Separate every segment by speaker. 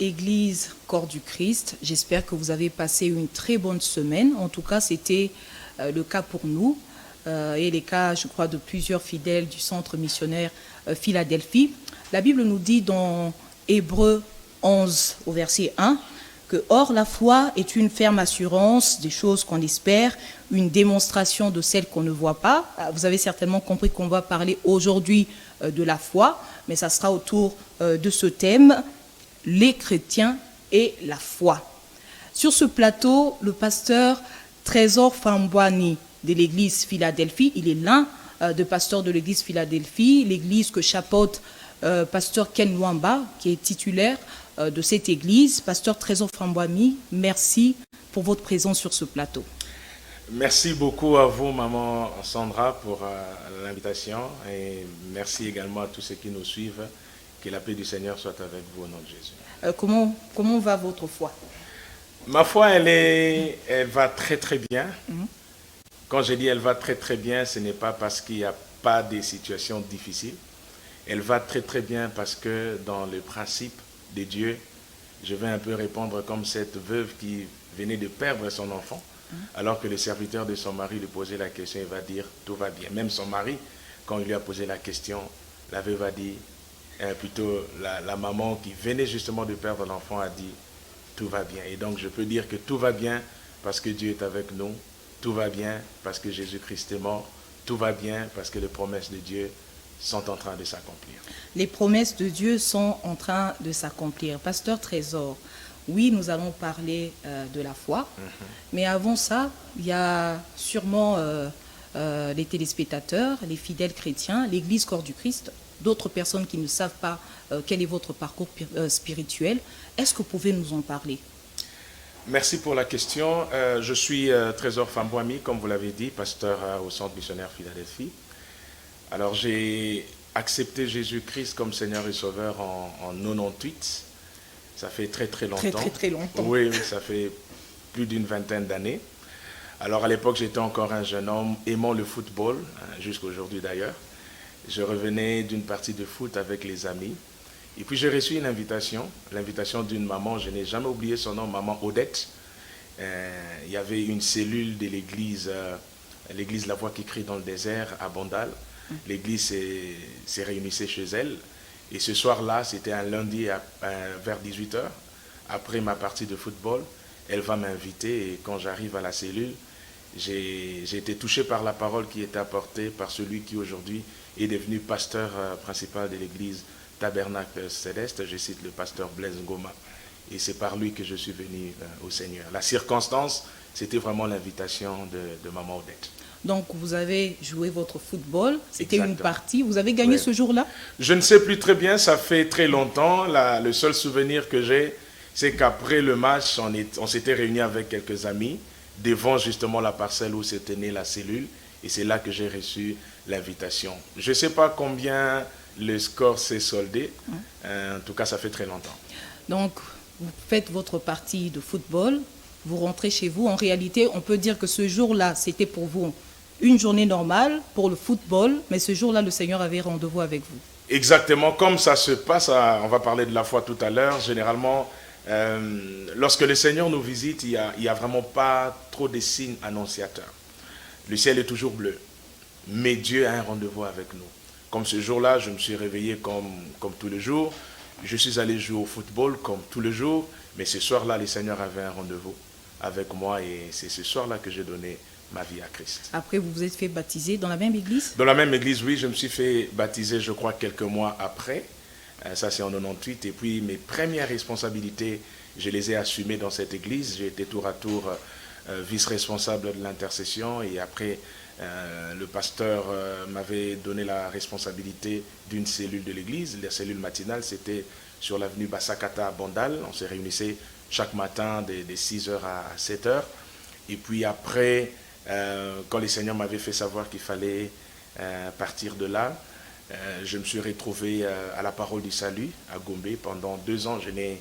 Speaker 1: Église Corps du Christ, j'espère que vous avez passé une très bonne semaine. En tout cas, c'était le cas pour nous et les cas, je crois, de plusieurs fidèles du centre missionnaire Philadelphie. La Bible nous dit dans Hébreux 11 au verset 1 que « Or, la foi est une ferme assurance des choses qu'on espère, une démonstration de celles qu'on ne voit pas. » Vous avez certainement compris qu'on va parler aujourd'hui de la foi, mais ça sera autour de ce thème, les chrétiens et la foi. Sur ce plateau, le pasteur Trésor Fambouani de l'église Philadelphie, il est l'un des pasteurs de l'église Philadelphie, l'église que chapeaute pasteur Ken Nwamba, qui est titulaire de cette église. Pasteur Trésor Fambouani, merci pour votre présence sur ce plateau.
Speaker 2: Merci beaucoup à vous, maman Sandra, pour l'invitation et merci également à tous ceux qui nous suivent. Que la paix du Seigneur soit avec vous au nom de Jésus.
Speaker 1: Comment va votre foi?
Speaker 2: Ma foi, elle va très très bien. Quand je dis elle va très très bien, ce n'est pas parce qu'il n'y a pas de situations difficiles. Elle va très très bien parce que dans le principe de Dieu, je vais un peu répondre comme cette veuve qui venait de perdre son enfant, alors que le serviteur de son mari lui posait la question, il va dire tout va bien. Même son mari, quand il lui a posé la question, la veuve a dit, plutôt la maman qui venait justement de perdre l'enfant a dit tout va bien. Et donc je peux dire que tout va bien parce que Dieu est avec nous, tout va bien parce que Jésus-Christ est mort, tout va bien parce que les promesses de Dieu sont en train de s'accomplir.
Speaker 1: Les promesses de Dieu sont en train de s'accomplir. Pasteur Trésor, oui, nous allons parler de la foi, mais avant ça, il y a sûrement les téléspectateurs, les fidèles chrétiens, l'Église Corps du Christ, d'autres personnes qui ne savent pas quel est votre parcours spirituel. Est-ce que vous pouvez nous en parler?
Speaker 2: Merci pour la question. Je suis Trésor Fambouani, comme vous l'avez dit, pasteur au centre missionnaire Philadelphie. Alors j'ai accepté Jésus-Christ comme Seigneur et Sauveur en 98. Ça fait très très longtemps.
Speaker 1: Très longtemps.
Speaker 2: Oui, ça fait plus d'une vingtaine d'années. Alors à l'époque, j'étais encore un jeune homme aimant le football, jusqu'à aujourd'hui d'ailleurs. Je revenais d'une partie de foot avec les amis. Et puis j'ai reçu une invitation, l'invitation d'une maman, je n'ai jamais oublié son nom, maman Odette. Il y avait une cellule de l'église, l'église La Voix qui crie dans le désert à Bandal. L'église s'est réunissée chez elle. Et ce soir-là, c'était un lundi vers 18h, après ma partie de football. Elle va m'inviter et quand j'arrive à la cellule, j'ai été touché par la parole qui était apportée par celui qui aujourd'hui est devenu pasteur principal de l'église Tabernacle Céleste. Je cite le pasteur Blaise Ngoma. Et c'est par lui que je suis venu au Seigneur. La circonstance, c'était vraiment l'invitation de maman Odette.
Speaker 1: Donc vous avez joué votre football, c'était une partie, vous avez gagné ce jour-là?
Speaker 2: Je ne sais plus très bien, ça fait très longtemps. Le seul souvenir que j'ai, c'est qu'après le match, on s'était réunis avec quelques amis devant justement la parcelle où se tenait la cellule. Et c'est là que j'ai reçu l'invitation. Je ne sais pas combien le score s'est soldé. En tout cas, ça fait très longtemps.
Speaker 1: Donc, vous faites votre partie de football, vous rentrez chez vous. En réalité, on peut dire que ce jour-là, c'était pour vous une journée normale pour le football, mais ce jour-là, le Seigneur avait rendez-vous avec vous.
Speaker 2: Exactement, comme ça se passe, on va parler de la foi tout à l'heure. Généralement, lorsque le Seigneur nous visite, il n'y a vraiment pas trop de signes annonciateurs. Le ciel est toujours bleu, mais Dieu a un rendez-vous avec nous. Comme ce jour-là, je me suis réveillé comme tous les jours. Je suis allé jouer au football comme tous les jours, mais ce soir-là, le Seigneur avait un rendez-vous avec moi et c'est ce soir-là que j'ai donné ma vie à Christ.
Speaker 1: Après, vous vous êtes fait baptiser dans la même église?
Speaker 2: Dans la même église, oui, je me suis fait baptiser, je crois, quelques mois après. Ça, c'est en 98. Et puis, mes premières responsabilités, je les ai assumées dans cette église. J'ai été tour à tour vice-responsable de l'intercession. Et après, le pasteur m'avait donné la responsabilité d'une cellule de l'église. La cellule matinale, c'était sur l'avenue Bassakata à Bandal. On se réunissait chaque matin de 6h à 7h. Et puis après, quand le Seigneur m'avait fait savoir qu'il fallait partir de là, je me suis retrouvé à la Parole du Salut à Gombe. Pendant 2 ans, je n'ai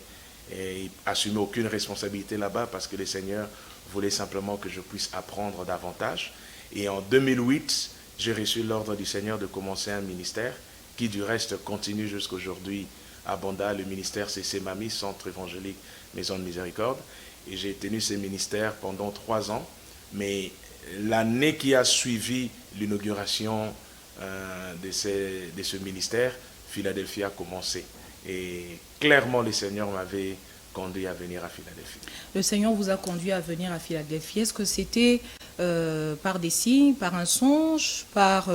Speaker 2: assumé aucune responsabilité là-bas parce que le Seigneur voulait simplement que je puisse apprendre davantage. Et en 2008, j'ai reçu l'ordre du Seigneur de commencer un ministère qui du reste continue jusqu'à aujourd'hui à Banda, le ministère CC Mami, Centre évangélique Maison de Miséricorde. Et j'ai tenu ce ministère pendant 3 ans. Mais l'année qui a suivi l'inauguration de ce ministère, Philadelphie a commencé. Et clairement, le Seigneur m'avait conduit à venir à Philadelphie.
Speaker 1: Le Seigneur vous a conduit à venir à Philadelphie. Est-ce que c'était par des signes, par un songe, par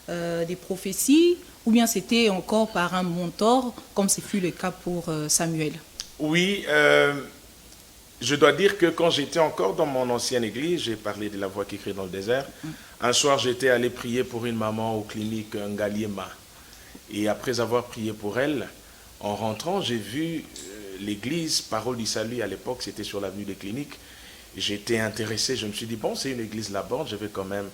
Speaker 1: des prophéties, ou bien c'était encore par un mentor, comme ce fut le cas pour Samuel?
Speaker 2: Oui, je dois dire que quand j'étais encore dans mon ancienne église, j'ai parlé de la voix qui crie dans le désert. Un soir, j'étais allé prier pour une maman aux cliniques Ngaliema. Et après avoir prié pour elle, en rentrant, j'ai vu l'église Parole du Salut. À l'époque, c'était sur l'avenue des Cliniques. J'étais intéressé, je me suis dit, bon, c'est une église là-bas, je vais quand même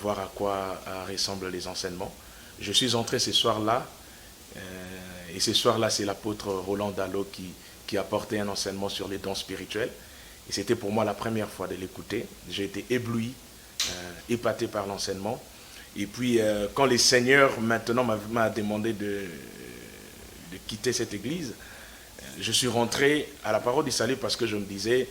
Speaker 2: voir à quoi ressemblent les enseignements. Je suis entré ce soir-là, et ce soir-là, c'est l'apôtre Roland Dallot qui apportait un enseignement sur les dons spirituels. Et c'était pour moi la première fois de l'écouter. J'ai été ébloui, épaté par l'enseignement. Et puis, quand le Seigneur maintenant m'a demandé de quitter cette église, je suis rentré à la Parole du Salut parce que je me disais,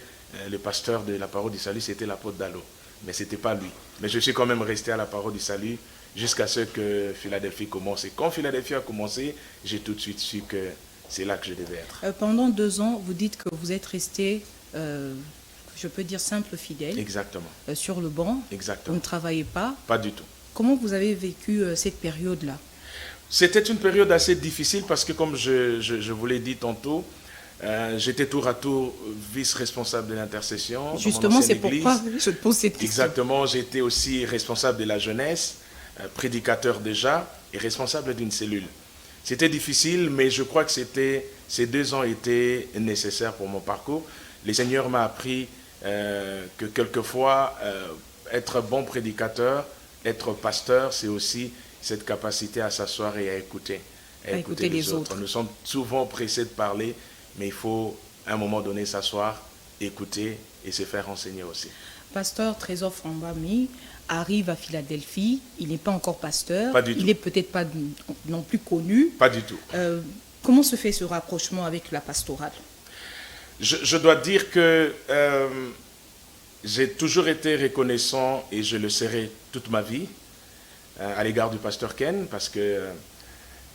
Speaker 2: le pasteur de la Parole du Salut, c'était l'apôtre Dallot. Mais ce n'était pas lui. Mais je suis quand même resté à la Parole du Salut jusqu'à ce que Philadelphie commence. Et quand Philadelphie a commencé, j'ai tout de suite su que c'est là que je devais être.
Speaker 1: Pendant 2 ans, vous dites que vous êtes resté, je peux dire, simple fidèle.
Speaker 2: Exactement.
Speaker 1: Sur le banc.
Speaker 2: Exactement.
Speaker 1: Vous ne travaillez pas.
Speaker 2: Pas du tout.
Speaker 1: Comment vous avez vécu cette période-là?
Speaker 2: C'était une période assez difficile parce que, comme je vous l'ai dit tantôt, j'étais tour à tour vice-responsable de l'intercession.
Speaker 1: Justement, c'est pourquoi je te pose cette question.
Speaker 2: Exactement, j'étais aussi responsable de la jeunesse, prédicateur déjà, et responsable d'une cellule. C'était difficile, mais je crois que ces 2 ans étaient nécessaires pour mon parcours. Le Seigneur m'a appris que quelquefois, être bon prédicateur, être pasteur, c'est aussi cette capacité à s'asseoir et à écouter les autres. Nous sommes souvent pressés de parler, mais il faut à un moment donné s'asseoir, écouter et se faire enseigner aussi.
Speaker 1: Pasteur Trésor Frambami arrive à Philadelphie, il n'est pas encore pasteur,
Speaker 2: pas du tout.
Speaker 1: Il n'est peut-être pas non plus connu.
Speaker 2: Pas du tout.
Speaker 1: Comment se fait ce rapprochement avec la pastorale?
Speaker 2: Je dois dire que j'ai toujours été reconnaissant, et je le serai toute ma vie, à l'égard du pasteur Ken, parce que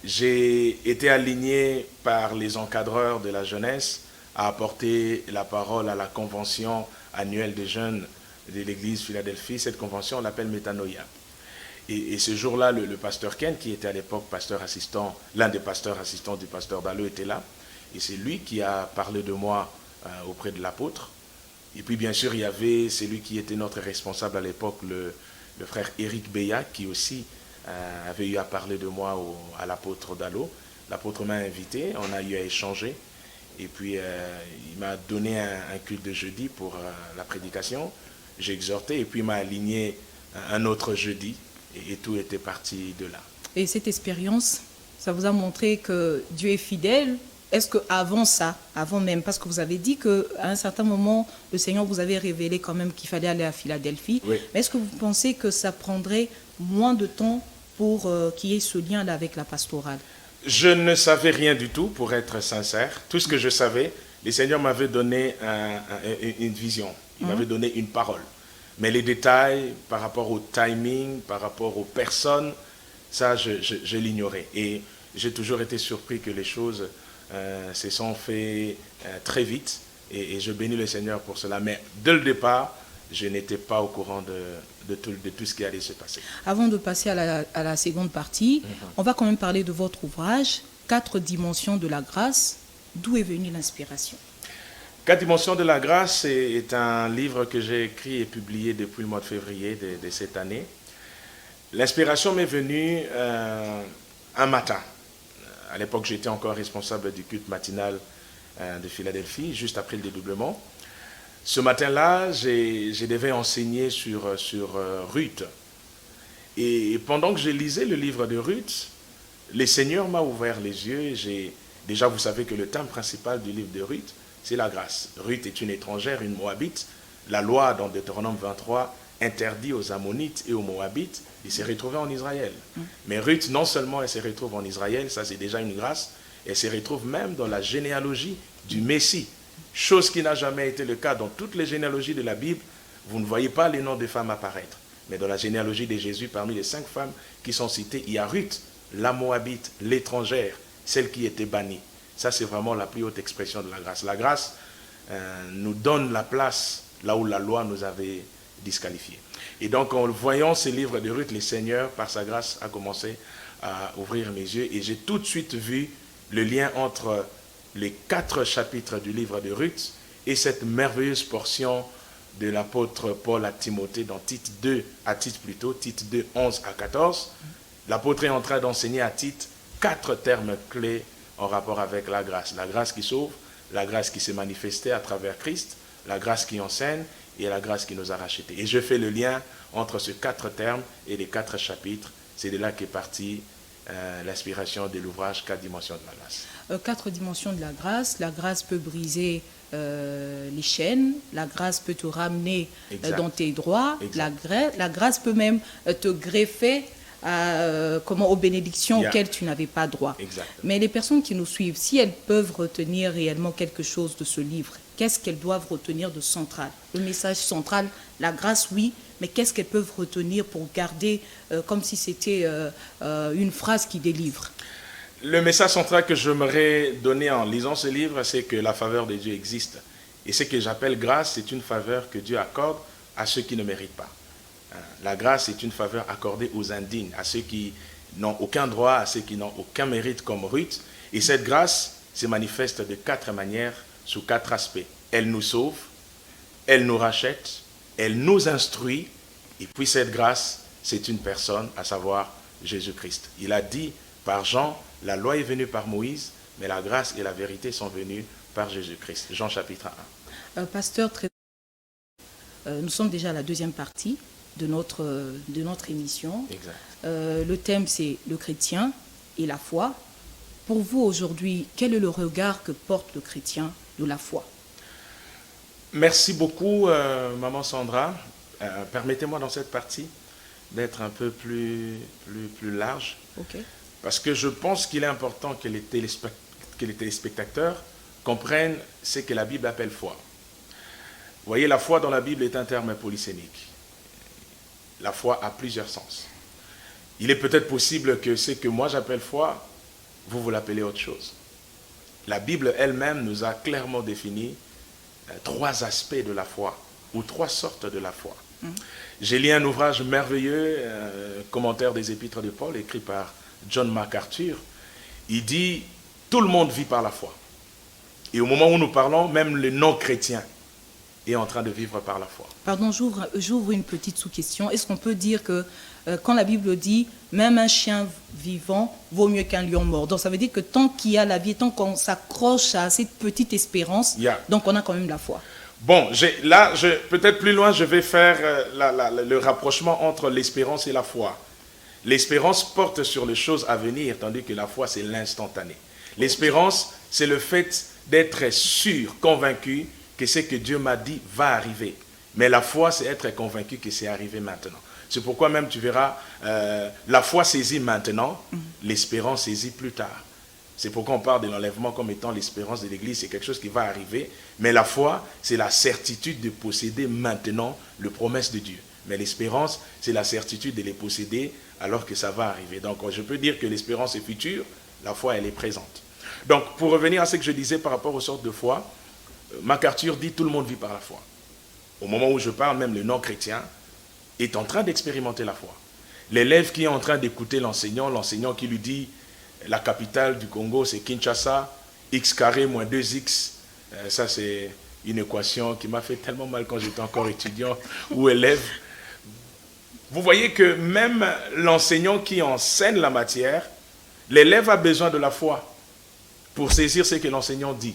Speaker 2: j'ai été aligné par les encadreurs de la jeunesse à apporter la parole à la convention annuelle des jeunes de l'église Philadelphie. Cette convention, on l'appelle Métanoïa. Et ce jour-là, le pasteur Ken, qui était à l'époque pasteur assistant, l'un des pasteurs assistants du pasteur Dallot, était là. Et c'est lui qui a parlé de moi auprès de l'apôtre. Et puis, bien sûr, il y avait celui qui était notre responsable à l'époque, le frère Éric Beya, qui aussi avait eu à parler de moi à l'apôtre Dallot. L'apôtre m'a invité, on a eu à échanger. Et puis, il m'a donné un culte de jeudi pour la prédication. J'ai exhorté, et puis il m'a aligné un autre jeudi. Et tout était parti de là.
Speaker 1: Et cette expérience, ça vous a montré que Dieu est fidèle? Est-ce qu'avant ça, avant même, parce que vous avez dit qu'à un certain moment, le Seigneur vous avait révélé quand même qu'il fallait aller à Philadelphie.
Speaker 2: Oui.
Speaker 1: Mais est-ce que vous pensez que ça prendrait moins de temps pour qu'il y ait ce lien-là avec la pastorale?
Speaker 2: Je ne savais rien du tout, pour être sincère. Tout ce que je savais, le Seigneur m'avait donné une vision. Il m'avait donné une parole. Mais les détails par rapport au timing, par rapport aux personnes, ça, je l'ignorais. Et j'ai toujours été surpris que les choses se sont faites très vite. Et je bénis le Seigneur pour cela. Mais dès le départ, je n'étais pas au courant de tout ce qui allait se passer.
Speaker 1: Avant de passer à la seconde partie, on va quand même parler de votre ouvrage, 4 dimensions de la grâce. D'où est venue l'inspiration?
Speaker 2: 4 dimensions de la grâce est un livre que j'ai écrit et publié depuis le mois de février de cette année. L'inspiration m'est venue un matin. À l'époque, j'étais encore responsable du culte matinal de Philadelphie, juste après le dédoublement. Ce matin-là, je devais enseigner sur Ruth. Et pendant que je lisais le livre de Ruth, le Seigneur m'a ouvert les yeux. Déjà, vous savez que le thème principal du livre de Ruth, c'est la grâce. Ruth est une étrangère, une Moabite. La loi, dans Deutéronome 23, interdit aux Ammonites et aux Moabites de se retrouver en Israël. Mais Ruth, non seulement elle se retrouve en Israël, ça c'est déjà une grâce, Elle se retrouve même dans la généalogie du Messie, chose qui n'a jamais été le cas dans toutes les généalogies de la Bible. Vous ne voyez pas les noms des femmes apparaître. Mais dans la généalogie de Jésus, parmi les 5 femmes qui sont citées, il y a Ruth, la Moabite, l'étrangère, celle qui était bannie. Ça, c'est vraiment la plus haute expression de la grâce. La grâce nous donne la place là où la loi nous avait disqualifiés. Et donc, en voyant ces livres de Ruth, le Seigneur, par sa grâce, a commencé à ouvrir mes yeux. Et j'ai tout de suite vu le lien entre les 4 chapitres du livre de Ruth et cette merveilleuse portion de l'apôtre Paul à Timothée dans Tite 2, Tite 2, 11 à 14. L'apôtre est en train d'enseigner à Tite 4 termes clés en rapport avec la grâce. La grâce qui sauve, la grâce qui s'est manifestée à travers Christ, la grâce qui enseigne et la grâce qui nous a rachetés. Et je fais le lien entre ces 4 termes et les 4 chapitres. C'est de là qu'est partie l'inspiration de l'ouvrage 4 dimensions de la grâce.
Speaker 1: 4 dimensions de la grâce. La grâce peut briser les chaînes. La grâce peut te ramener dans tes droits. La grâce peut même te greffer aux bénédictions auxquelles tu n'avais pas droit.
Speaker 2: Exactement.
Speaker 1: Mais les personnes qui nous suivent, si elles peuvent retenir réellement quelque chose de ce livre, qu'est-ce qu'elles doivent retenir de central? Le message central, la grâce, oui, mais qu'est-ce qu'elles peuvent retenir pour garder comme si c'était une phrase qui délivre?
Speaker 2: Le message central que j'aimerais donner en lisant ce livre, c'est que la faveur de Dieu existe. Et ce que j'appelle grâce, c'est une faveur que Dieu accorde à ceux qui ne méritent pas. La grâce est une faveur accordée aux indignes, à ceux qui n'ont aucun droit, à ceux qui n'ont aucun mérite comme Ruth. Et cette grâce se manifeste de 4 manières, sous 4 aspects. Elle nous sauve, elle nous rachète, elle nous instruit, et puis cette grâce, c'est une personne, à savoir Jésus-Christ. Il a dit par Jean, la loi est venue par Moïse, mais la grâce et la vérité sont venues par Jésus-Christ. Jean chapitre 1.
Speaker 1: Pasteur, nous sommes déjà à la 2e partie de notre émission.
Speaker 2: Exact.
Speaker 1: Le thème, c'est le chrétien et la foi. Pour vous, aujourd'hui, quel est le regard que porte le chrétien de la foi?
Speaker 2: Merci beaucoup, Maman Sandra. Permettez-moi dans cette partie d'être un peu plus large.
Speaker 1: Okay.
Speaker 2: Parce que je pense qu'il est important que les téléspectateurs comprennent ce que la Bible appelle foi. Vous voyez, la foi dans la Bible est un terme polysémique. La foi a plusieurs sens. Il est peut-être possible que ce que moi j'appelle foi, vous l'appelez autre chose. La Bible elle-même nous a clairement défini 3 aspects de la foi, ou 3 sortes de la foi. J'ai lu un ouvrage merveilleux, commentaire des épîtres de Paul, écrit par John MacArthur. Il dit, tout le monde vit par la foi. Et au moment où nous parlons, même le non-chrétien est en train de vivre par la foi.
Speaker 1: Pardon, j'ouvre une petite sous-question. Est-ce qu'on peut dire que quand la Bible dit « même un chien vivant vaut mieux qu'un lion mort », donc ça veut dire que tant qu'il y a la vie, tant qu'on s'accroche à cette petite espérance, donc on a quand même la foi.
Speaker 2: Bon, peut-être plus loin, je vais faire le rapprochement entre l'espérance et la foi. L'espérance porte sur les choses à venir, tandis que la foi, c'est l'instantané. L'espérance, c'est le fait d'être sûr, convaincu que ce que Dieu m'a dit va arriver. Mais la foi, c'est être convaincu que c'est arrivé maintenant. C'est pourquoi même tu verras, la foi saisit maintenant, l'espérance saisit plus tard. C'est pourquoi on parle de l'enlèvement comme étant l'espérance de l'Église. C'est quelque chose qui va arriver. Mais la foi, c'est la certitude de posséder maintenant les promesses de Dieu. Mais l'espérance, c'est la certitude de les posséder alors que ça va arriver. Donc je peux dire que l'espérance est future, la foi, elle est présente. Donc pour revenir à ce que je disais par rapport aux sortes de foi, MacArthur dit tout le monde vit par la foi. Au moment où je parle, même le non-chrétien est en train d'expérimenter la foi. L'élève qui est en train d'écouter l'enseignant qui lui dit la capitale du Congo c'est Kinshasa, x carré moins 2x, ça c'est une équation qui m'a fait tellement mal quand j'étais encore étudiant ou élève. Vous voyez que même l'enseignant qui enseigne la matière, l'élève a besoin de la foi pour saisir ce que l'enseignant dit.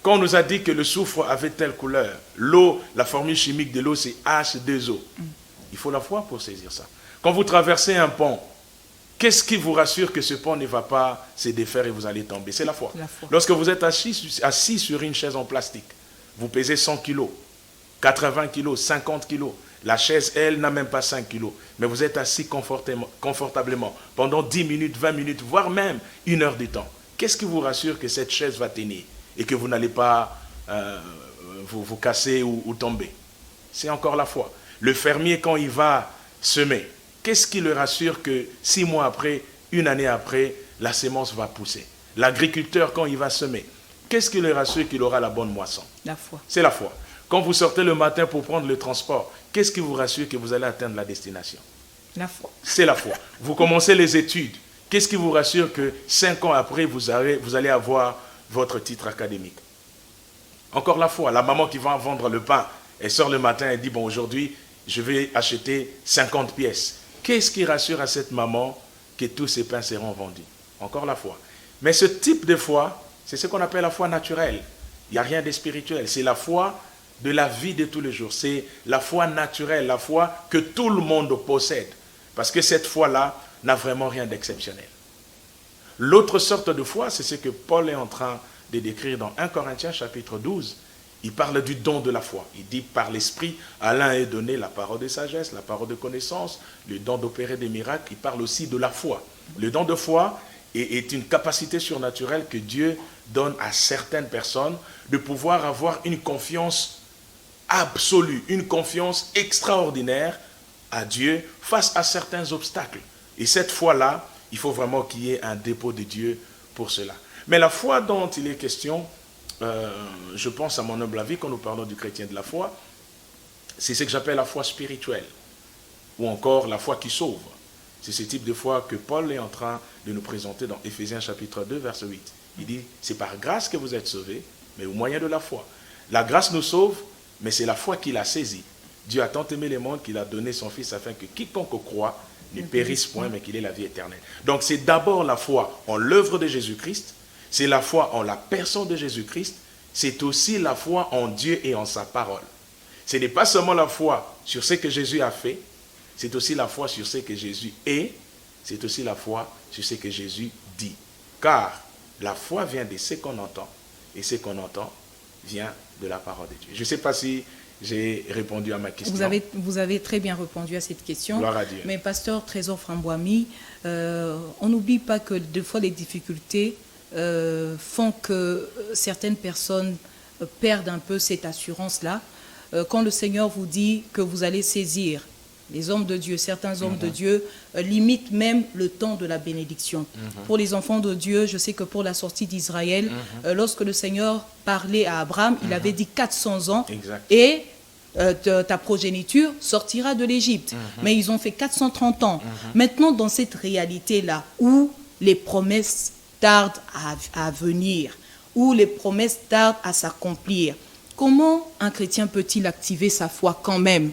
Speaker 2: Quand on nous a dit que le soufre avait telle couleur, l'eau, la formule chimique de l'eau, c'est H2O. Il faut la foi pour saisir ça. Quand vous traversez un pont, qu'est-ce qui vous rassure que ce pont ne va pas se défaire et vous allez tomber? C'est la foi. Lorsque vous êtes assis sur une chaise en plastique, vous pesez 100 kilos, 80 kilos, 50 kilos. La chaise, elle, n'a même pas 5 kilos. Mais vous êtes assis confortablement pendant 10 minutes, 20 minutes, voire même 1 heure de temps. qu'est-ce qui vous rassure que cette chaise va tenir et que vous n'allez pas vous casser ou tomber? C'est encore la foi. Le fermier, quand il va semer, qu'est-ce qui le rassure que 6 mois après, 1 année après, la sémence va pousser? L'agriculteur, quand il va semer, qu'est-ce qui le rassure qu'il aura la bonne moisson?
Speaker 1: La foi.
Speaker 2: C'est la foi. Quand vous sortez le matin pour prendre le transport, qu'est-ce qui vous rassure que vous allez atteindre la destination?
Speaker 1: La foi.
Speaker 2: C'est la foi. Vous commencez les études, qu'est-ce qui vous rassure que 5 ans après, vous allez avoir votre titre académique? Encore la foi. La maman qui va vendre le pain, elle sort le matin et dit, bon, aujourd'hui, je vais acheter 50 pièces. Qu'est-ce qui rassure à cette maman que tous ces pains seront vendus? Encore la foi. Mais ce type de foi, c'est ce qu'on appelle la foi naturelle. Il n'y a rien de spirituel. C'est la foi de la vie de tous les jours. C'est la foi naturelle, la foi que tout le monde possède. Parce que cette foi-là n'a vraiment rien d'exceptionnel. L'autre sorte de foi, c'est ce que Paul est en train de décrire dans 1 Corinthiens chapitre 12. Il parle du don de la foi. Il dit, par l'esprit, à l'un est donné la parole de sagesse, la parole de connaissance, le don d'opérer des miracles. Il parle aussi de la foi. Le don de foi est une capacité surnaturelle que Dieu donne à certaines personnes de pouvoir avoir une confiance absolue, une confiance extraordinaire à Dieu face à certains obstacles. Et cette foi-là, il faut vraiment qu'il y ait un dépôt de Dieu pour cela. Mais la foi dont il est question, je pense à mon humble avis, quand nous parlons du chrétien de la foi, c'est ce que j'appelle la foi spirituelle, ou encore la foi qui sauve. C'est ce type de foi que Paul est en train de nous présenter dans Éphésiens chapitre 2, verset 8. Il dit, c'est par grâce que vous êtes sauvés, mais au moyen de la foi. La grâce nous sauve, mais c'est la foi qui l'a saisie. Dieu a tant aimé le monde qu'il a donné son Fils afin que quiconque croit ne périsse point, mais qu'il ait la vie éternelle. Donc c'est d'abord la foi en l'œuvre de Jésus-Christ, c'est la foi en la personne de Jésus-Christ, c'est aussi la foi en Dieu et en sa parole. Ce n'est pas seulement la foi sur ce que Jésus a fait, c'est aussi la foi sur ce que Jésus est, c'est aussi la foi sur ce que Jésus dit. Car la foi vient de ce qu'on entend, et ce qu'on entend vient de la parole de Dieu. Je ne sais pas si j'ai répondu à ma question.
Speaker 1: Vous avez très bien répondu à cette question.
Speaker 2: Gloire à Dieu.
Speaker 1: Mais pasteur Trésor Framboimi, on n'oublie pas que des fois les difficultés font que certaines personnes perdent un peu cette assurance-là. Quand le Seigneur vous dit que vous allez saisir, les hommes de Dieu, certains hommes de Dieu limitent même le temps de la bénédiction. Pour les enfants de Dieu, je sais que pour la sortie d'Israël, lorsque le Seigneur parlait à Abraham, il avait dit 400 ans et ta progéniture sortira de l'Égypte. Mais ils ont fait 430 ans. Maintenant, dans cette réalité-là, où les promesses tardent à venir, où les promesses tardent à s'accomplir, comment un chrétien peut-il activer sa foi quand même?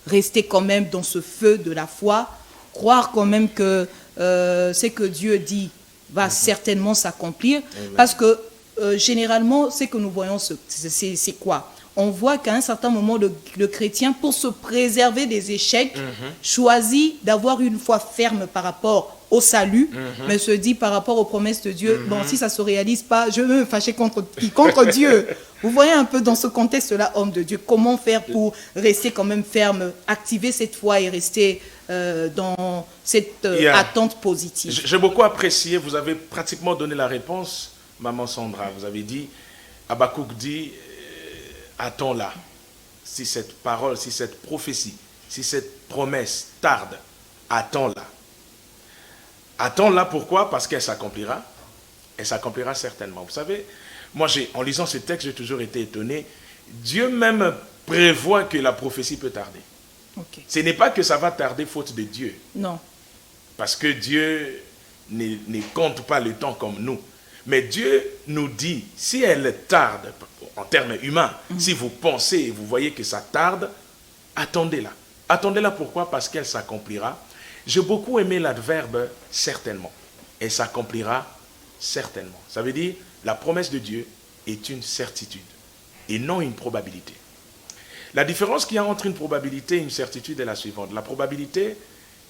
Speaker 1: Rester quand même dans ce feu de la foi, croire quand même que ce que Dieu dit va certainement s'accomplir. Parce que généralement, ce que nous voyons, c'est quoi? On voit qu'à un certain moment, le chrétien, pour se préserver des échecs, choisit d'avoir une foi ferme par rapport au salut, mais se dit par rapport aux promesses de Dieu, bon, si ça ne se réalise pas, je veux me fâcher contre Dieu. Vous voyez un peu dans ce contexte-là, homme de Dieu, comment faire pour rester quand même ferme, activer cette foi et rester dans cette attente positive.
Speaker 2: J'ai beaucoup apprécié, vous avez pratiquement donné la réponse, Maman Sandra. Vous avez dit, Habakkuk dit, attends-la. Si cette parole, si cette prophétie, si cette promesse tarde, attends-la. Attends-la, pourquoi? Parce qu'elle s'accomplira. Elle s'accomplira certainement. Vous savez, moi, en lisant ce texte, j'ai toujours été étonné. Dieu même prévoit que la prophétie peut tarder.
Speaker 1: Okay.
Speaker 2: Ce n'est pas que ça va tarder faute de Dieu.
Speaker 1: Non.
Speaker 2: Parce que Dieu ne compte pas le temps comme nous. Mais Dieu nous dit, si elle tarde, en termes humains, si vous pensez et vous voyez que ça tarde, attendez-la. Attendez-la pourquoi? Parce qu'elle s'accomplira. J'ai beaucoup aimé l'adverbe « certainement ». Elle s'accomplira certainement. Ça veut dire, la promesse de Dieu est une certitude et non une probabilité. La différence qu'il y a entre une probabilité et une certitude est la suivante. La probabilité,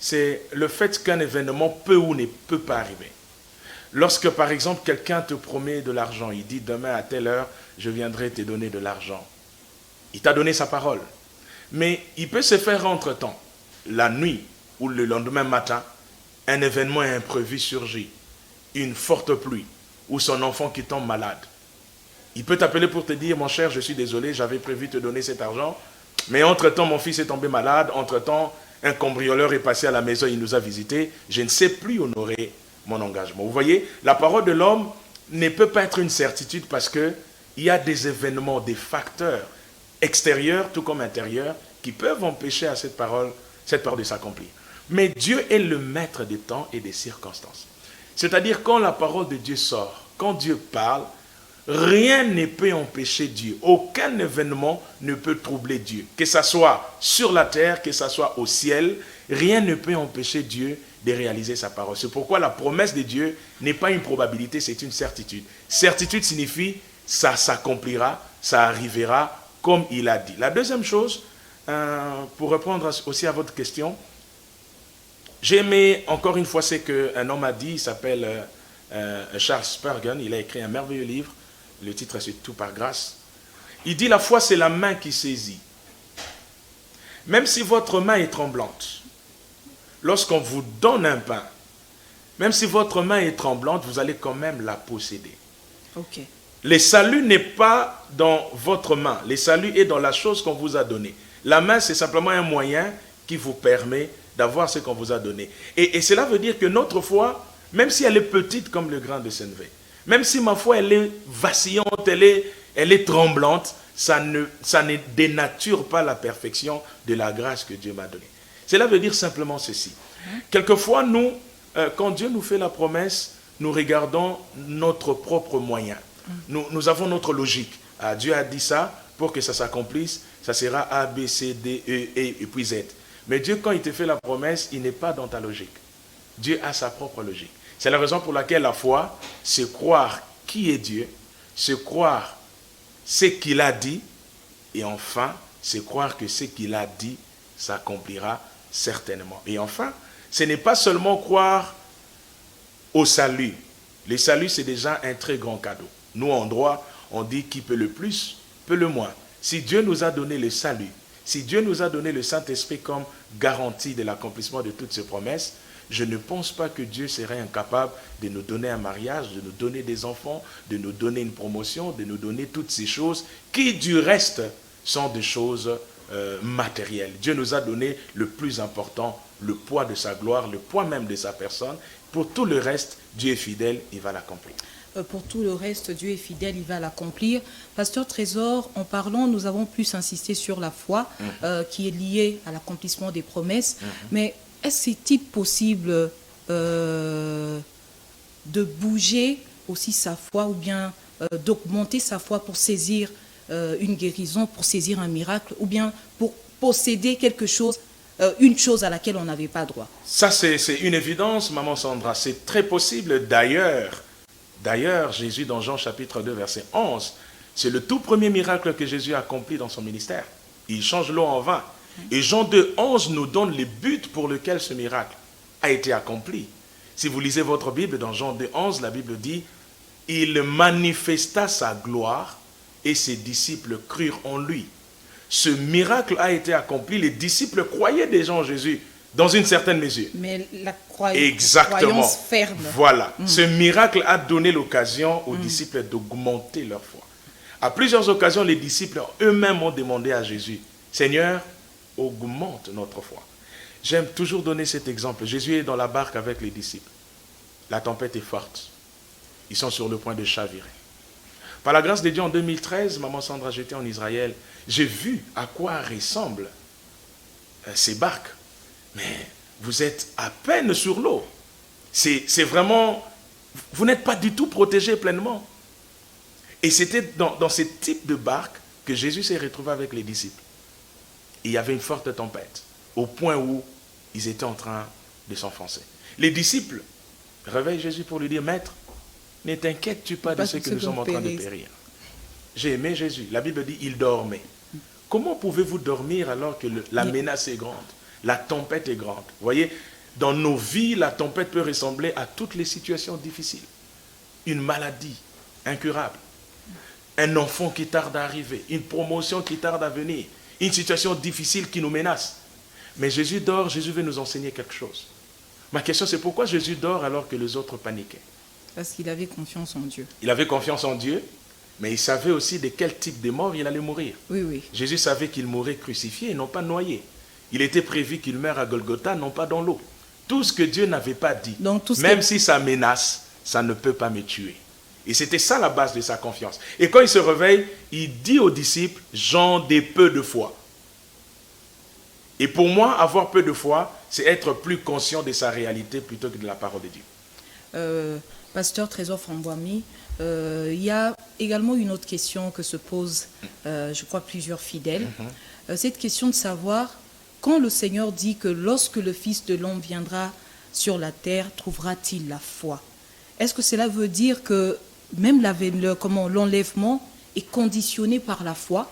Speaker 2: c'est le fait qu'un événement peut ou ne peut pas arriver. Lorsque, par exemple, quelqu'un te promet de l'argent, il dit « demain à telle heure, je viendrai te donner de l'argent ». Il t'a donné sa parole. Mais il peut se faire entre-temps, la nuit ou le lendemain matin, un événement imprévu surgit, une forte pluie, ou son enfant qui tombe malade. Il peut t'appeler pour te dire, mon cher, je suis désolé, j'avais prévu te donner cet argent, mais entre-temps, mon fils est tombé malade, entre-temps, un cambrioleur est passé à la maison, il nous a visités, je ne sais plus honorer mon engagement. Vous voyez, la parole de l'homme ne peut pas être une certitude parce qu'il y a des événements, des facteurs extérieurs, tout comme intérieurs, qui peuvent empêcher à cette parole de s'accomplir. Mais Dieu est le maître des temps et des circonstances. C'est-à-dire quand la parole de Dieu sort, quand Dieu parle, rien ne peut empêcher Dieu. Aucun événement ne peut troubler Dieu. Que ce soit sur la terre, que ce soit au ciel, rien ne peut empêcher Dieu de réaliser sa parole. C'est pourquoi la promesse de Dieu n'est pas une probabilité, c'est une certitude. Certitude signifie ça s'accomplira, ça arrivera comme il a dit. La deuxième chose, pour répondre aussi à votre question, j'ai aimé encore une fois ce qu'un homme a dit, il s'appelle Charles Spurgeon, il a écrit un merveilleux livre, le titre c'est Tout par grâce. Il dit la foi c'est la main qui saisit. Même si votre main est tremblante, lorsqu'on vous donne un pain, même si votre main est tremblante, vous allez quand même la posséder.
Speaker 1: Ok.
Speaker 2: Le salut n'est pas dans votre main, le salut est dans la chose qu'on vous a donnée. La main c'est simplement un moyen qui vous permet d'avoir ce qu'on vous a donné. Et cela veut dire que notre foi, même si elle est petite comme le grain de sénévé, même si ma foi elle est vacillante, elle est tremblante, ça ne dénature pas la perfection de la grâce que Dieu m'a donnée. Cela veut dire simplement ceci. Quelquefois, nous, quand Dieu nous fait la promesse, nous regardons notre propre moyen. Nous avons notre logique. Ah, Dieu a dit ça, pour que ça s'accomplisse, ça sera A, B, C, D, E, et puis Z. Mais Dieu, quand il te fait la promesse, il n'est pas dans ta logique. Dieu a sa propre logique. C'est la raison pour laquelle la foi, c'est croire qui est Dieu, c'est croire ce qu'il a dit, et enfin, c'est croire que ce qu'il a dit s'accomplira certainement. Et enfin, ce n'est pas seulement croire au salut. Le salut, c'est déjà un très grand cadeau. Nous, en droit, on dit qui peut le plus, peut le moins. Si Dieu nous a donné le salut, si Dieu nous a donné le Saint-Esprit comme garantie de l'accomplissement de toutes ses promesses, je ne pense pas que Dieu serait incapable de nous donner un mariage, de nous donner des enfants, de nous donner une promotion, de nous donner toutes ces choses qui, du reste, sont des choses matérielles. Dieu nous a donné le plus important, le poids de sa gloire, le poids même de sa personne. Pour tout le reste, Dieu est fidèle, il va l'accomplir.
Speaker 1: Pour tout le reste, Dieu est fidèle, il va l'accomplir. Pasteur Trésor, en parlant, nous avons plus insisté sur la foi qui est liée à l'accomplissement des promesses. Mais est-ce qu'il est possible de bouger aussi sa foi ou bien d'augmenter sa foi pour saisir une guérison, pour saisir un miracle ou bien pour posséder quelque chose, une chose à laquelle on n'avait pas droit?
Speaker 2: Ça, c'est une évidence, Maman Sandra. C'est très possible. D'ailleurs, Jésus, dans Jean chapitre 2, verset 11, c'est le tout premier miracle que Jésus a accompli dans son ministère. Il change l'eau en vin. Et Jean 2, 11 nous donne les buts pour lesquels ce miracle a été accompli. Si vous lisez votre Bible, dans Jean 2, 11, la Bible dit « Il manifesta sa gloire et ses disciples crurent en lui ». Ce miracle a été accompli. Les disciples croyaient déjà en Jésus dans une certaine mesure.
Speaker 1: Mais la
Speaker 2: croyance
Speaker 1: ferme.
Speaker 2: Voilà. Ce miracle a donné l'occasion aux disciples d'augmenter leur foi. À plusieurs occasions, les disciples eux-mêmes ont demandé à Jésus, « Seigneur, augmente notre foi. » J'aime toujours donner cet exemple. Jésus est dans la barque avec les disciples. La tempête est forte. Ils sont sur le point de chavirer. Par la grâce de Dieu, en 2013, Maman Sandra, j'étais en Israël. J'ai vu à quoi ressemblent ces barques. Mais vous êtes à peine sur l'eau. C'est vraiment... Vous n'êtes pas du tout protégé pleinement. Et c'était dans ce type de barque que Jésus s'est retrouvé avec les disciples. Et il y avait une forte tempête, au point où ils étaient en train de s'enfoncer. Les disciples réveillent Jésus pour lui dire, « Maître, ne t'inquiètes-tu pas de ce que nous sommes en train de périr. » J'ai aimé Jésus. La Bible dit, il dormait. Comment pouvez-vous dormir alors que la menace est grande? La tempête est grande. Vous voyez, dans nos vies, la tempête peut ressembler à toutes les situations difficiles. Une maladie incurable, un enfant qui tarde à arriver, une promotion qui tarde à venir, une situation difficile qui nous menace. Mais Jésus dort, Jésus veut nous enseigner quelque chose. Ma question, c'est pourquoi Jésus dort alors que les autres paniquaient?
Speaker 1: Parce qu'il avait confiance en Dieu.
Speaker 2: Il avait confiance en Dieu, mais il savait aussi de quel type de mort il allait mourir.
Speaker 1: Oui, oui.
Speaker 2: Jésus savait qu'il mourrait crucifié et non pas noyé. Il était prévu qu'il meure à Golgotha, non pas dans l'eau. Tout ce que Dieu n'avait pas dit,
Speaker 1: Donc, tout ce
Speaker 2: même
Speaker 1: que-
Speaker 2: si ça menace, ça ne peut pas me tuer. Et c'était ça la base de sa confiance. Et quand il se réveille, il dit aux disciples, gens des peu de foi. Et pour moi, avoir peu de foi, c'est être plus conscient de sa réalité plutôt que de la parole de Dieu.
Speaker 1: Pasteur Trésor Framboimi, il y a également une autre question que se posent, je crois, plusieurs fidèles. Cette question de savoir, quand le Seigneur dit que lorsque le Fils de l'homme viendra sur la terre, trouvera-t-il la foi? Est-ce que cela veut dire que même l'enlèvement est conditionné par la foi?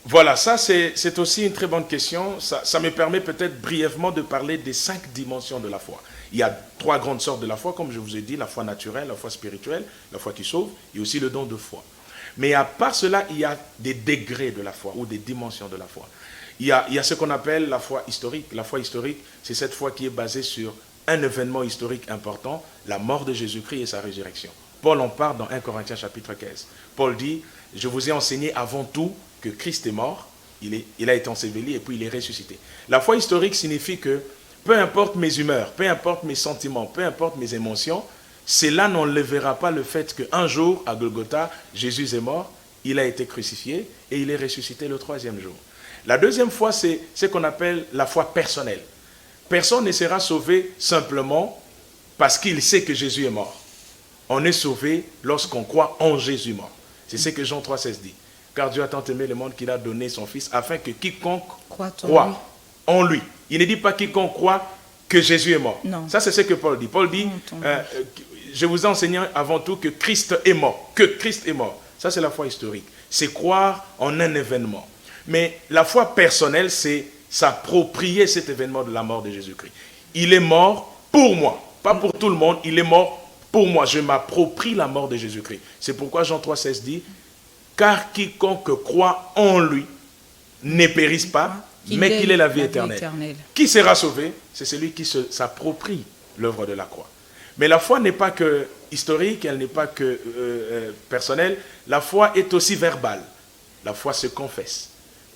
Speaker 2: Voilà, ça c'est aussi une très bonne question. Ça me permet peut-être brièvement de parler des 5 dimensions de la foi. Il y a 3 grandes sortes de la foi, comme je vous ai dit, la foi naturelle, la foi spirituelle, la foi qui sauve, et aussi le don de foi. Mais à part cela, il y a des degrés de la foi, ou des dimensions de la foi. Il y a ce qu'on appelle la foi historique. La foi historique, c'est cette foi qui est basée sur un événement historique important, la mort de Jésus-Christ et sa résurrection. Paul en parle dans 1 Corinthiens chapitre 15. Paul dit, je vous ai enseigné avant tout que Christ est mort, il a été enseveli et puis il est ressuscité. La foi historique signifie que peu importe mes humeurs, peu importe mes sentiments, peu importe mes émotions, cela n'enlèvera pas le fait qu'un jour, à Golgotha, Jésus est mort, il a été crucifié et il est ressuscité le 3e jour. La deuxième foi, c'est ce qu'on appelle la foi personnelle. Personne ne sera sauvé simplement parce qu'il sait que Jésus est mort. On est sauvé lorsqu'on croit en Jésus mort. C'est ce que Jean 3,16 dit. Car Dieu a tant aimé le monde qu'il a donné son Fils afin que quiconque croit en lui. Il ne dit pas quiconque croit que Jésus est mort.
Speaker 1: Non.
Speaker 2: Ça, c'est ce que Paul dit. Paul dit, je vous ai enseigné avant tout que Christ est mort. Que Christ est mort. Ça, c'est la foi historique. C'est croire en un événement. Mais la foi personnelle, c'est s'approprier cet événement de la mort de Jésus-Christ. Il est mort pour moi. Pas pour tout le monde, il est mort pour moi. Je m'approprie la mort de Jésus-Christ. C'est pourquoi Jean 3,16 dit, car quiconque croit en lui ne périsse pas, mais qu'il ait la vie éternelle. Qui sera sauvé? C'est celui qui s'approprie l'œuvre de la croix. Mais la foi n'est pas que historique, elle n'est pas que personnelle. La foi est aussi verbale. La foi se confesse.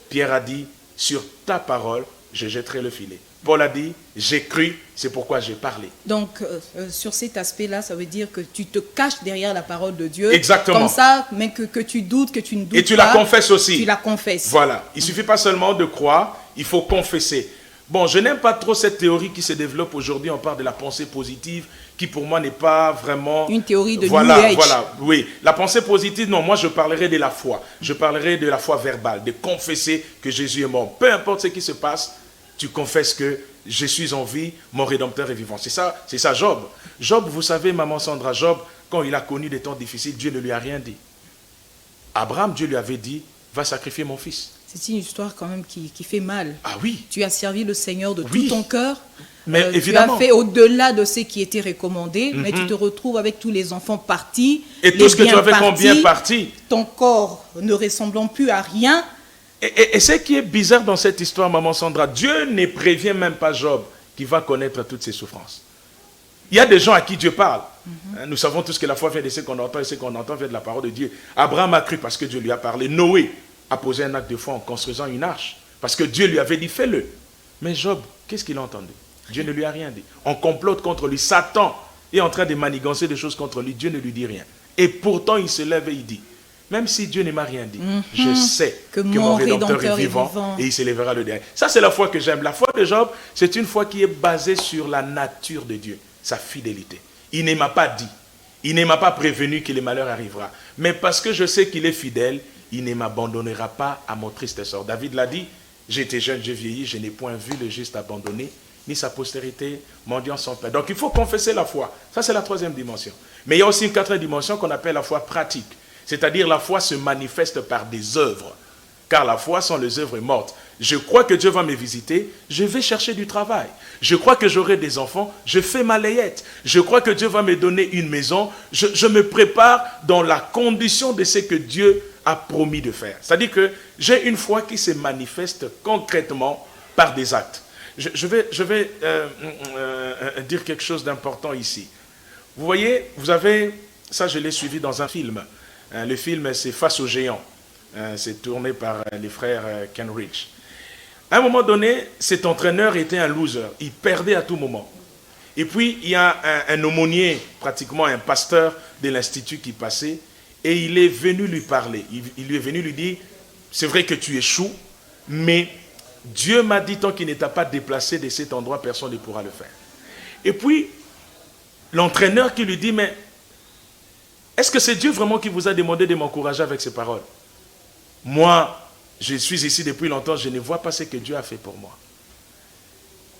Speaker 2: Pierre a dit, sur ta parole, je jetterai le filet. Paul a dit, j'ai cru, c'est pourquoi j'ai parlé.
Speaker 1: Donc, sur cet aspect-là, ça veut dire que tu te caches derrière la parole de Dieu.
Speaker 2: Exactement.
Speaker 1: Comme ça, mais que tu doutes, que tu ne doutes pas.
Speaker 2: Et tu la confesses aussi.
Speaker 1: Tu la confesses.
Speaker 2: Voilà. Il ne suffit pas seulement de croire, il faut confesser. Bon, je n'aime pas trop cette théorie qui se développe aujourd'hui. On parle de la pensée positive, qui pour moi n'est pas vraiment...
Speaker 1: Une théorie de
Speaker 2: voilà,
Speaker 1: New Age.
Speaker 2: Voilà, oui. La pensée positive, non, moi je parlerai de la foi. Je parlerai de la foi verbale, de confesser que Jésus est mort. Peu importe ce qui se passe, tu confesses que je suis en vie, mon Rédempteur est vivant. C'est ça Job. Job, vous savez, maman Sandra, Job, quand il a connu des temps difficiles, Dieu ne lui a rien dit. Abraham, Dieu lui avait dit, va sacrifier mon fils.
Speaker 1: C'est une histoire quand même qui fait mal.
Speaker 2: Ah oui.
Speaker 1: Tu as servi le Seigneur de
Speaker 2: Oui.
Speaker 1: tout ton cœur.
Speaker 2: Mais évidemment.
Speaker 1: Tu as fait au-delà de ce qui était recommandé, mais tu te retrouves avec tous les enfants partis.
Speaker 2: Et tout ce que tu avais combien parti.
Speaker 1: Ton corps ne ressemblant plus à rien.
Speaker 2: Et ce qui est bizarre dans cette histoire, maman Sandra, Dieu ne prévient même pas Job qui va connaître toutes ses souffrances. Il y a des gens à qui Dieu parle. Nous savons tous que la foi vient de ce qu'on entend et ce qu'on entend vient de la parole de Dieu. Abraham a cru parce que Dieu lui a parlé. Noé a posé un acte de foi en construisant une arche parce que Dieu lui avait dit fais-le. Mais Job, qu'est-ce qu'il a entendu? Dieu ne lui a rien dit. On complote contre lui. Satan est en train de manigancer des choses contre lui. Dieu ne lui dit rien. Et pourtant, il se lève et il dit, même si Dieu ne m'a rien dit, je sais que mon Rédempteur est vivant et il se lèvera le dernier. Ça, c'est la foi que j'aime. La foi de Job, c'est une foi qui est basée sur la nature de Dieu, sa fidélité. Il ne m'a pas dit, il ne m'a pas prévenu que le malheur arrivera. Mais parce que je sais qu'il est fidèle, il ne m'abandonnera pas à mon triste sort. David l'a dit, j'étais jeune, j'ai vieilli, je n'ai point vu le juste abandonné, ni sa postérité mendiant son pain. Donc il faut confesser la foi. Ça, c'est la 3e dimension. Mais il y a aussi une 4e dimension qu'on appelle la foi pratique. C'est-à-dire la foi se manifeste par des œuvres. Car la foi sans les œuvres est morte. Je crois que Dieu va me visiter, je vais chercher du travail. Je crois que j'aurai des enfants, je fais ma layette. Je crois que Dieu va me donner une maison, je me prépare dans la condition de ce que Dieu a promis de faire. C'est-à-dire que j'ai une foi qui se manifeste concrètement par des actes. Je vais dire quelque chose d'important ici. Vous voyez, vous avez, ça je l'ai suivi dans un film. Le film, c'est Face aux géants. C'est tourné par les frères Kenrich. À un moment donné, cet entraîneur était un loser. Il perdait à tout moment. Et puis, il y a un aumônier, pratiquement un pasteur de l'institut qui passait, et il est venu lui parler. Il lui est venu lui dire, c'est vrai que tu échoues, mais Dieu m'a dit, tant qu'il ne t'a pas déplacé de cet endroit, personne ne pourra le faire. Et puis, l'entraîneur qui lui dit, mais est-ce que c'est Dieu vraiment qui vous a demandé de m'encourager avec ces paroles? Moi, je suis ici depuis longtemps, je ne vois pas ce que Dieu a fait pour moi.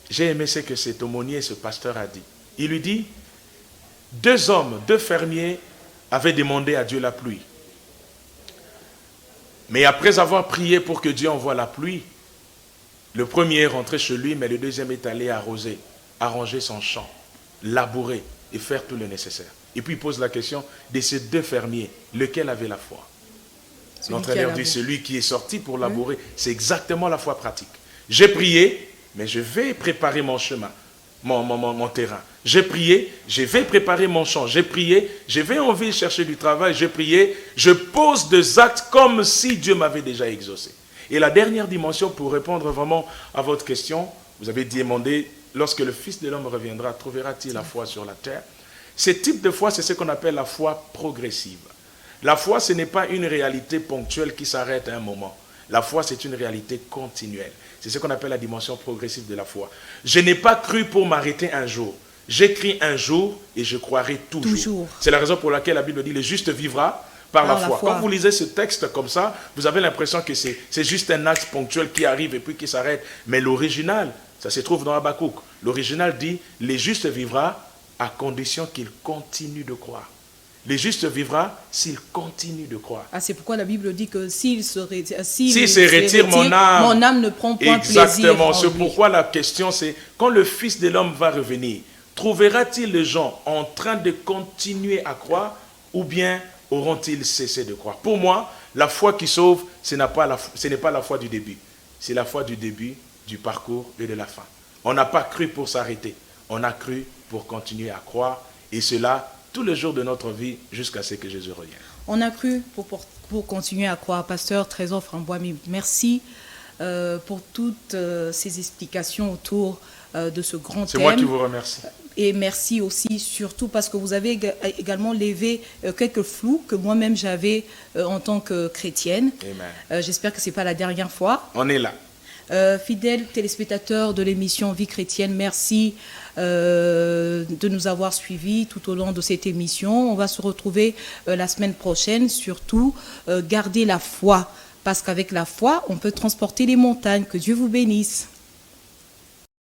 Speaker 2: J'ai aimé ce que cet aumônier, ce pasteur a dit. Il lui dit, 2 hommes, 2 fermiers avaient demandé à Dieu la pluie. Mais après avoir prié pour que Dieu envoie la pluie, le premier est rentré chez lui, mais le deuxième est allé arroser, arranger son champ, labourer et faire tout le nécessaire. Et puis il pose la question, de ces 2 fermiers, lequel avait la foi? L'entraîneur dit, celui qui est sorti pour labourer, c'est exactement la foi pratique. J'ai prié, mais je vais préparer mon chemin, mon terrain. J'ai prié, je vais préparer mon champ. J'ai prié, je vais en ville chercher du travail. J'ai prié, je pose des actes comme si Dieu m'avait déjà exaucé. Et la dernière dimension, pour répondre vraiment à votre question, vous avez demandé, lorsque le Fils de l'homme reviendra, trouvera-t-il la foi sur la terre? Ce type de foi, c'est ce qu'on appelle la foi progressive. La foi, ce n'est pas une réalité ponctuelle qui s'arrête à un moment. La foi, c'est une réalité continuelle. C'est ce qu'on appelle la dimension progressive de la foi. Je n'ai pas cru pour m'arrêter un jour. J'écris un jour et je croirai toujours. C'est la raison pour laquelle la Bible dit, le juste vivra par la foi. Quand vous lisez ce texte comme ça, vous avez l'impression que c'est juste un acte ponctuel qui arrive et puis qui s'arrête. Mais l'original, ça se trouve dans Habakkuk. L'original dit, le juste vivra à condition qu'il continue de croire. Le juste vivra s'il continue de croire.
Speaker 1: Ah, c'est pourquoi la Bible dit que s'il se
Speaker 2: retire, mon âme
Speaker 1: ne prend point plaisir.
Speaker 2: Exactement. C'est pourquoi la question c'est, quand le Fils de l'homme va revenir, trouvera-t-il les gens en train de continuer à croire ou bien auront-ils cessé de croire? Pour moi, la foi qui sauve, ce n'est pas la foi du début. C'est la foi du début, du parcours et de la fin. On n'a pas cru pour s'arrêter. On a cru pour continuer à croire. Et cela tous les jours de notre vie jusqu'à ce que Jésus revienne.
Speaker 1: On a cru pour continuer à croire. Pasteur Trésor Frambois, merci pour toutes ces explications autour de ce grand thème.
Speaker 2: C'est moi qui vous remercie.
Speaker 1: Et merci aussi, surtout parce que vous avez également levé quelques flous que moi-même j'avais en tant que chrétienne. J'espère que ce n'est pas la dernière fois.
Speaker 2: On est là.
Speaker 1: Fidèles téléspectateurs de l'émission Vie chrétienne, merci de nous avoir suivis tout au long de cette émission. On va se retrouver la semaine prochaine. Surtout, gardez la foi, parce qu'avec la foi, on peut transporter les montagnes. Que Dieu vous bénisse.